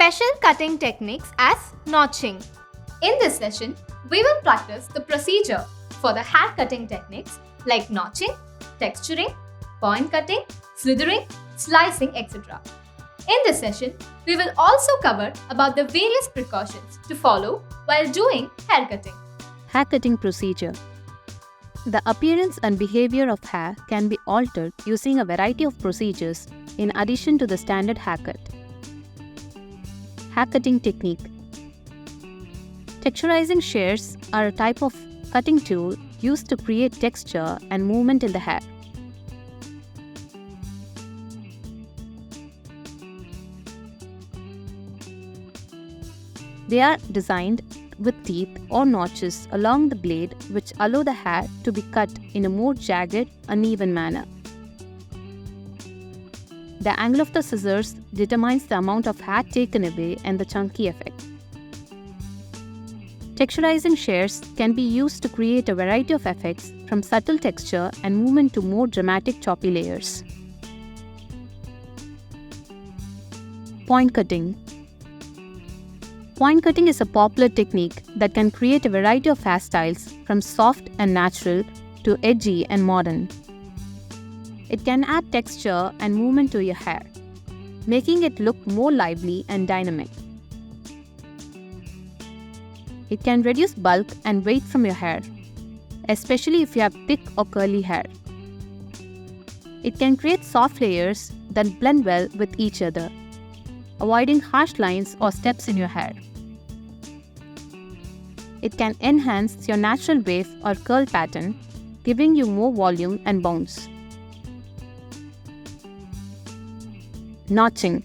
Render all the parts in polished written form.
special cutting techniques as notching. In this session, we will practice the procedure for the hair cutting techniques like notching, texturing, point cutting, slithering, slicing, etc. In this session, we will also cover about the various precautions to follow while doing hair cutting. Hair cutting procedure. The appearance and behavior of hair can be altered using a variety of procedures in addition to the standard haircut. Hair cutting technique. Texturizing shears are a type of cutting tool used to create texture and movement in the hair. They are designed with teeth or notches along the blade which allow the hair to be cut in a more jagged, uneven manner. The angle of the scissors determines the amount of hair taken away and the chunky effect. Texturizing shears can be used to create a variety of effects from subtle texture and movement to more dramatic choppy layers. Point cutting. Point cutting is a popular technique that can create a variety of hairstyles from soft and natural to edgy and modern. It can add texture and movement to your hair, making it look more lively and dynamic. It can reduce bulk and weight from your hair, especially if you have thick or curly hair. It can create soft layers that blend well with each other, avoiding harsh lines or steps in your hair. It can enhance your natural wave or curl pattern, giving you more volume and bounce. Notching.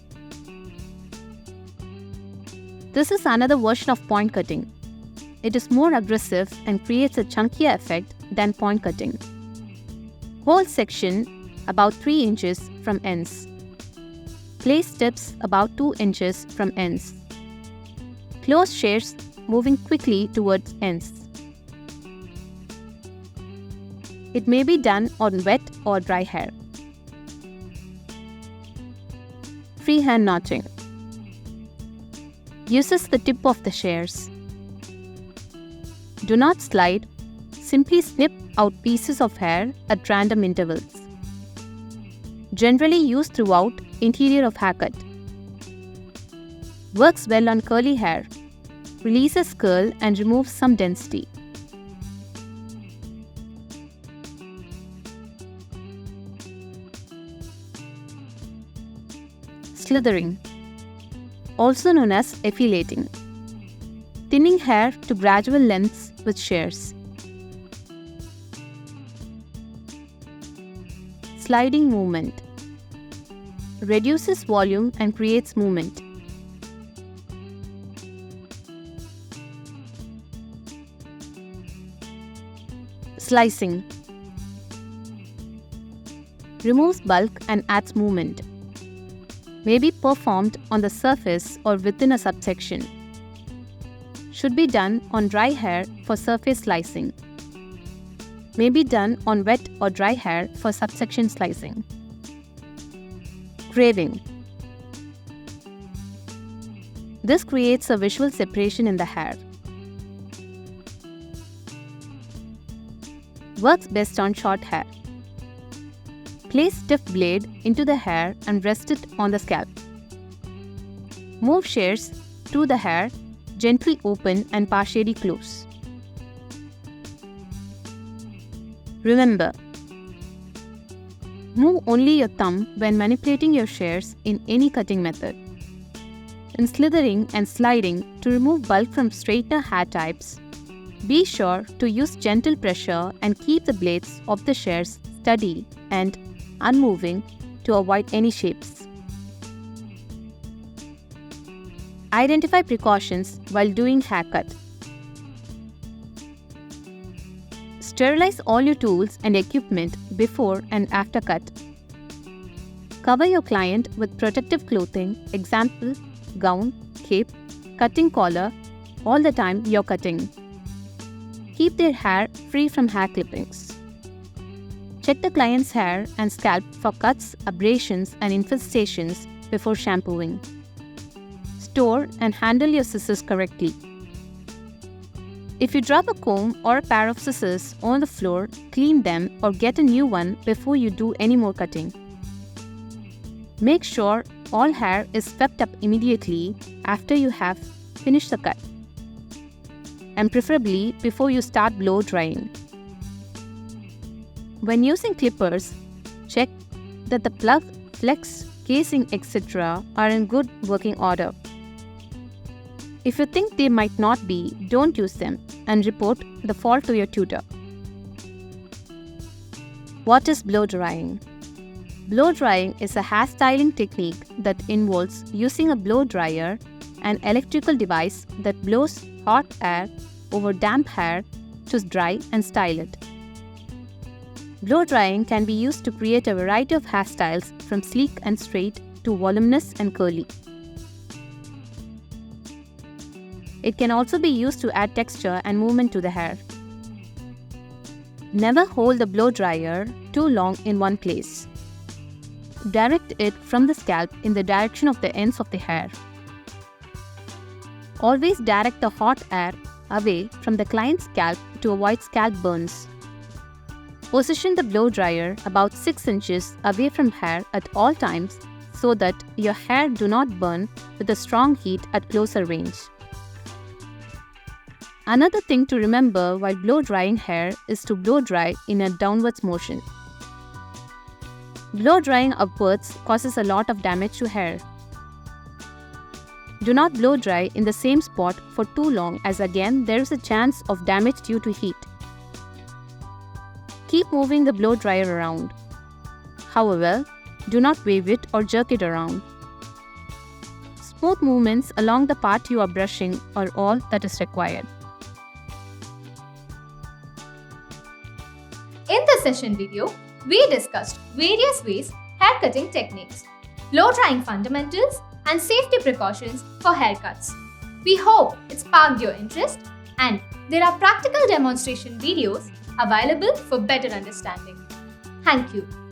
This is another version of point cutting. It is more aggressive and creates a chunkier effect than point cutting. Whole section about 3 inches from ends. Place tips about 2 inches from ends. Close shears moving quickly towards ends. It may be done on wet or dry hair. Freehand notching. Uses the tip of the shears. Do not slide, simply snip out pieces of hair at random intervals. Generally used throughout interior of haircut. Works well on curly hair, releases curl and removes some density. Slithering, also known as effilating. Thinning hair to gradual lengths with shears. Sliding movement. Reduces volume and creates movement. Slicing. Removes bulk and adds movement. May be performed on the surface or within a subsection. Should be done on dry hair for surface slicing. May be done on wet or dry hair for subsection slicing. Craving. This creates a visual separation in the hair. Works best on short hair. Place stiff blade into the hair and rest it on the scalp. Move shears through the hair, gently open and partially close. Remember, move only your thumb when manipulating your shears in any cutting method. In slithering and sliding to remove bulk from straightener hair types, be sure to use gentle pressure and keep the blades of the shears steady and unmoving to avoid any shapes. Identify precautions while doing haircut. Sterilize all your tools and equipment before and after cut. Cover your client with protective clothing, example, gown, cape, cutting collar, all the time you're cutting. Keep their hair free from hair clippings. Check the client's hair and scalp for cuts, abrasions, and infestations before shampooing. Store and handle your scissors correctly. If you drop a comb or a pair of scissors on the floor, clean them or get a new one before you do any more cutting. Make sure all hair is swept up immediately after you have finished the cut, and preferably before you start blow drying. When using clippers, check that the plug, flex, casing, etc. are in good working order. If you think they might not be, don't use them and report the fault to your tutor. What is blow drying? Blow drying is a hairstyling technique that involves using a blow dryer, an electrical device that blows hot air over damp hair to dry and style it. Blow drying can be used to create a variety of hairstyles from sleek and straight to voluminous and curly. It can also be used to add texture and movement to the hair. Never hold the blow dryer too long in one place. Direct it from the scalp in the direction of the ends of the hair. Always direct the hot air away from the client's scalp to avoid scalp burns. Position the blow dryer about 6 inches away from hair at all times so that your hair do not burn with a strong heat at closer range. Another thing to remember while blow drying hair is to blow dry in a downwards motion. Blow drying upwards causes a lot of damage to hair. Do not blow dry in the same spot for too long, as again there is a chance of damage due to heat. Keep moving the blow dryer around. However, do not wave it or jerk it around. Smooth movements along the part you are brushing are all that is required. In this session video, we discussed various ways hair cutting techniques, blow drying fundamentals, and safety precautions for haircuts. We hope it sparked your interest, and there are practical demonstration videos available for better understanding. Thank you.